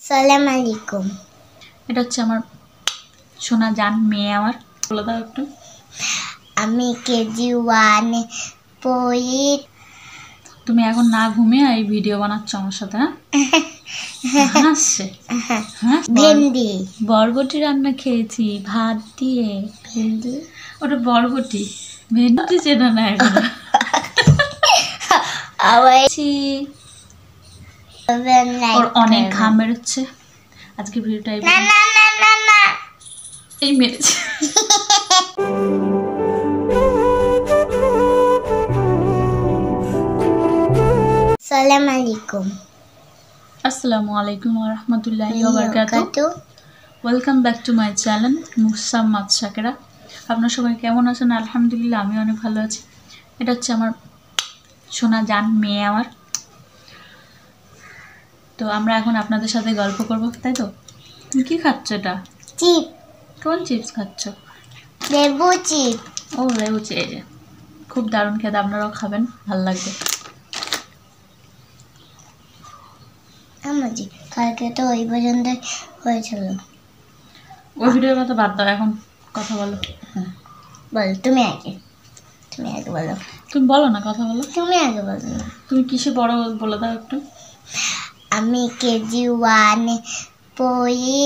সালাম আলাইকুম। এটা হচ্ছে আমার সোনা জান মেয়ে। আমার বলে দাও একটু। আমি কেজি 1 পড়ি। তুমি এখন না ঘুমিয়ে এই ভিডিও বানাচ্ছ আমার সাথে? হ্যাঁ, হাসছে। হ্যাঁ, ভেন্ডি বরবটি রান্না খেয়েছি ভাত দিয়ে। ভেন্ডি ওটা বরবটি, ভেন্ডি চেনা না এখন। ওর অনেক ঘাম বেরোচ্ছে আজকে ভিডিওটা এই মেরেছে। সালাম আলাইকুম। আসসালামু আলাইকুম ওয়া রাহমাতুল্লাহি ওয়া বারাকাতুহু। Welcome back to my channel Musammat Shakera. আপনারা সবাই কেমন আছেন? আলহামদুলিল্লাহ আমি অনেক ভালো আছি। এটা হচ্ছে আমার সোনা জান মেয়ে আমার। তো আমরা এখন আপনাদের সাথে গল্প করব, তাই তো? তুমি কি খাচ্ছ? এটা চিপ। কোন চিপস খাচ্ছ? লেবু চিপ। ও লেবু চিপস, খুব দারুণ খেতে, আপনারাও খাবেন, ভালো লাগবে। আমাজি কালকে তো ওই পর্যন্ত হয়েছিল। ওই ভিডিওর কথা বাদ দাও, এখন কথা বলো। বল তুমি আগে বলো। তুমি বলো না, কথা বলো। তুমি আগে বলো না। তুমি কিসে বড় বলে দাও একটু। আমি কেজি 1 পড়ি।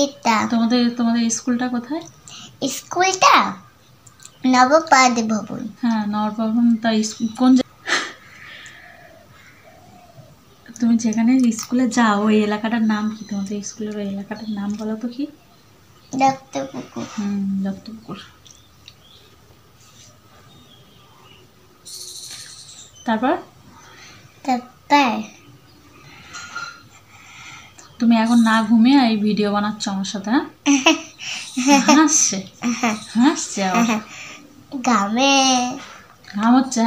তোমাদের স্কুলটা কোথায়? স্কুলটা নবপাদ ভবন। হ্যাঁ, নবভবন। তা কোন তুমি যেখানে স্কুলে যাও ওই এলাকাটার নাম কি? তোমাদের স্কুলের ওই এলাকাটার নাম বলো তো। কি? দত্তপুকুর। দত্তপুকুর। তারপর তুমি এখন না ঘুমিয়ে এই ভিডিও বানাচ্ছ আমার সাথে? হ্যাঁ, হাসছে। ঘাম হচ্ছে।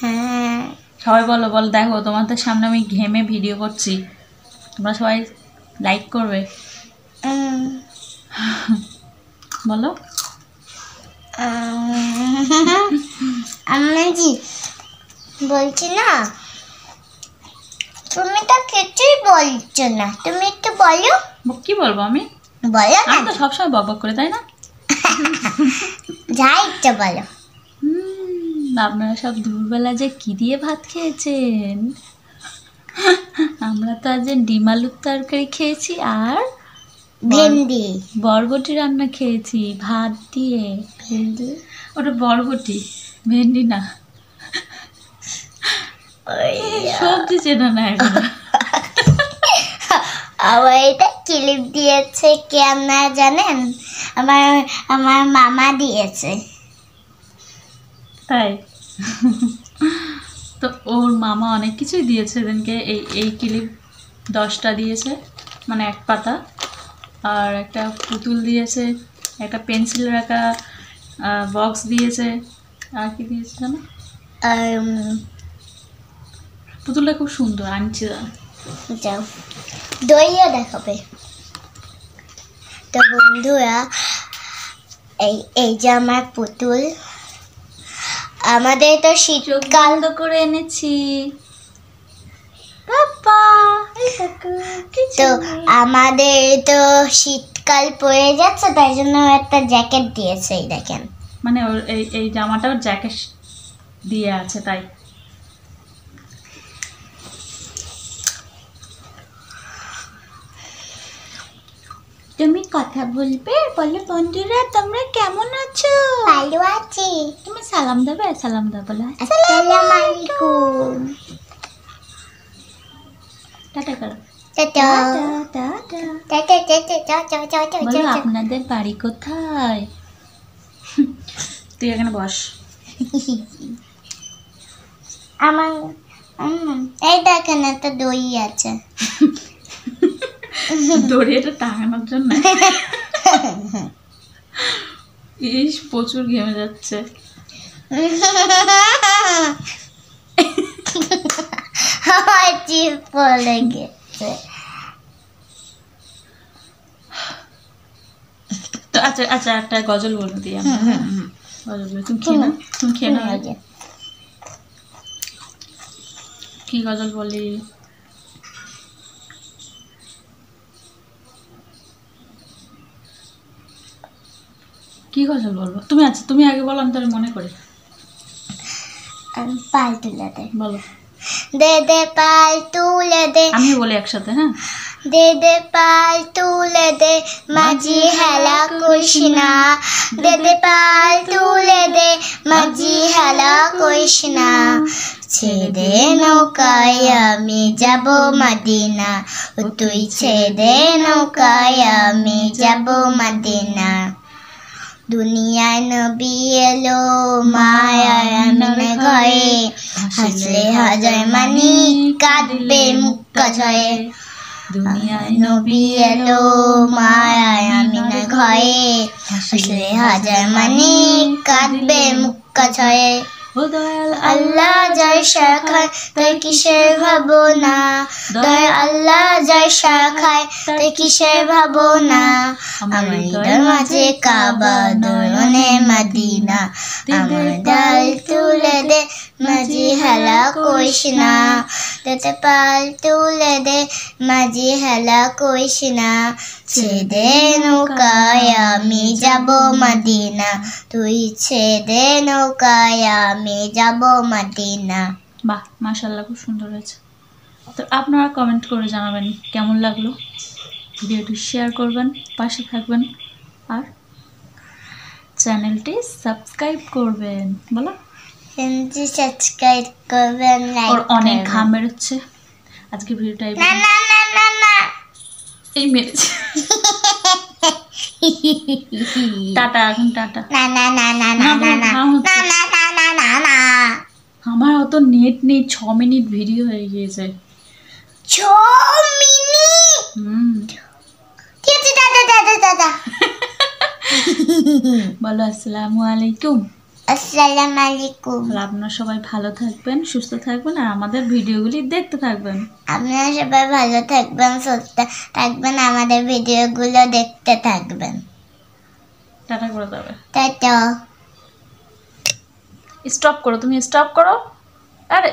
হ্যাঁ, সবাই বলো দেখো তোমাদের সামনে আমি ঘেমে ভিডিও করছি, তোমরা সবাই লাইক করবে। বলো। আমি বলছি না, তুমি তো কিছুই বলছো না, তুমি একটু বলো। কি বলবো আমি? বলো না, আমি তো সবসময় বকবক করে, তাই না? যা ইচ্ছা বলো। আপনারা সব দুপুরবেলা যে কি দিয়ে ভাত খেয়েছেন? আমরা তো আজ ডিম আলুর তরকারি খেয়েছি আর ভেন্ডি বরবটি রান্না খেয়েছি ভাত দিয়ে। ভেন্ডি ওটা বরবটি, ভেন্ডি না। সবজি চেনা না এখন। আবার এটা ক্লিপ দিয়েছে কে আপনারা জানেন? আমার মামা দিয়েছে। তাই? তো ওর মামা অনেক কিছুই দিয়েছে সেদিনকে। এই ক্লিপ 10টা দিয়েছে, মানে 1 পাতা, আর একটা পুতুল দিয়েছে, একটা পেন্সিলের একটা বক্স দিয়েছে, আর কি দিয়েছে জানো? পুতুলটা খুব সুন্দর, আনছি যাও দইও দেখাবে। তো বন্ধুরা, এই যে আমার পুতুল, আমাদের তো শীতকাল করে এনেছি। তো আমাদের তো শীতকাল পড়ে যাচ্ছে, তাই জন্য একটা জ্যাকেট দিয়েছে। এই দেখেন, মানে ওর এই জামাটাও জ্যাকেট দিয়ে আছে, তাই। তুমি কথা বলবে? বলো বন্ধুরা তোমরা কেমন আছো? ভালো আছি। তুমি সালাম দেবে? সালাম দাও, বলো আসসালামু আলাইকুম। টাটা করো। Tata tata tata. বলো আপনাদের বাড়ি কোথায়? তুই এখানে বস। আমার এই দেখেন একটা দই আছে। দড়ি এটা টাঙানোর জন্য। ইস, প্রচুর ঘেমে যাচ্ছে। পড়ে গেছে। তো আচ্ছা একটা গজল বলে দিই আমি। গজল বলি, তুমি খেয়ে না আগে। কি গজল বলি? কি গজল বলবো? তুমি আচ্ছা তুমি আগে বলো, আমি তাহলে মনে করি। পাল তুলে দে, বলো। দে দে পাল তুলে দে, আমি বলি একসাথে, হ্যাঁ। দে দে পাল তুলে দে, মাঝি হেলা করিস না, দে দে পাল তুলে দে, মাঝি হেলা করিস না, ছেড়ে নৌকায় আমি যাব মদিনা, ও তুই ছেড়ে নৌকায় আমি যাব মদিনা। দুনিয়ায় নবী এলো মায়ার আমিনের ঘরে, হাসলে হাজার মানি কাঁদবে মুক্কা ঝরে। দুনিয়ায় নবী এলো মায়ার আমিনের ঘরে, হাসলে হাজার মানি কাঁদবে মুক্কা ঝরে। ও দয়াল আল্লাহ যার শাখায় তাই কিসের ভাবনা, দয়াল আল্লাহ যার শাখায় তাই কিসের ভাবনা। আমার হৃদয়ের মাঝে কাবা নয়নে মদিনা, আমার ডাল তুলে দে মাঝি হেলা করিস না, দে পাল তুলে দে মাঝি হেলা করিস না, ছেড়ে নৌকায় আমি যাব মদিনা, তুই ছেড়ে নৌকায় আমি যাব মদিনা। বাহ, মাশাআল্লাহ, খুব সুন্দর হয়েছে। তো আপনারা কমেন্ট করে জানাবেন কেমন লাগলো, ভিডিওটি শেয়ার করবেন, পাশে থাকবেন আর চ্যানেলটি সাবস্ক্রাইব করবেন। বলো। চ্যানেলটি সাবস্ক্রাইব করবেন, লাইক ওর অনেক করবেন। ঘাম বেরোচ্ছে আজকে ভিডিওটা না না না না না, এই মেরেছে। টাটা, এখন টাটা। না না না না না না না ঘাম হচ্ছে। না না না না না। আমার অত নেট নেই, 6 মিনিট ভিডিও হয়ে গিয়েছে। 6 মিনিট? ঠিক আছে, দাদা দাদা দাদা। বলো আসসালামু আলাইকুম। আসসালামু আলাইকুম। আপনারা সবাই ভালো থাকবেন, সুস্থ থাকবেন আর আমাদের ভিডিওগুলি দেখতে থাকবেন। আপনারা সবাই ভালো থাকবেন, সুস্থ থাকবেন, আমাদের ভিডিওগুলো দেখতে থাকবেন। টাটা করে দেবে। টাটা। স্টপ করো, তুমি স্টপ করো। আরে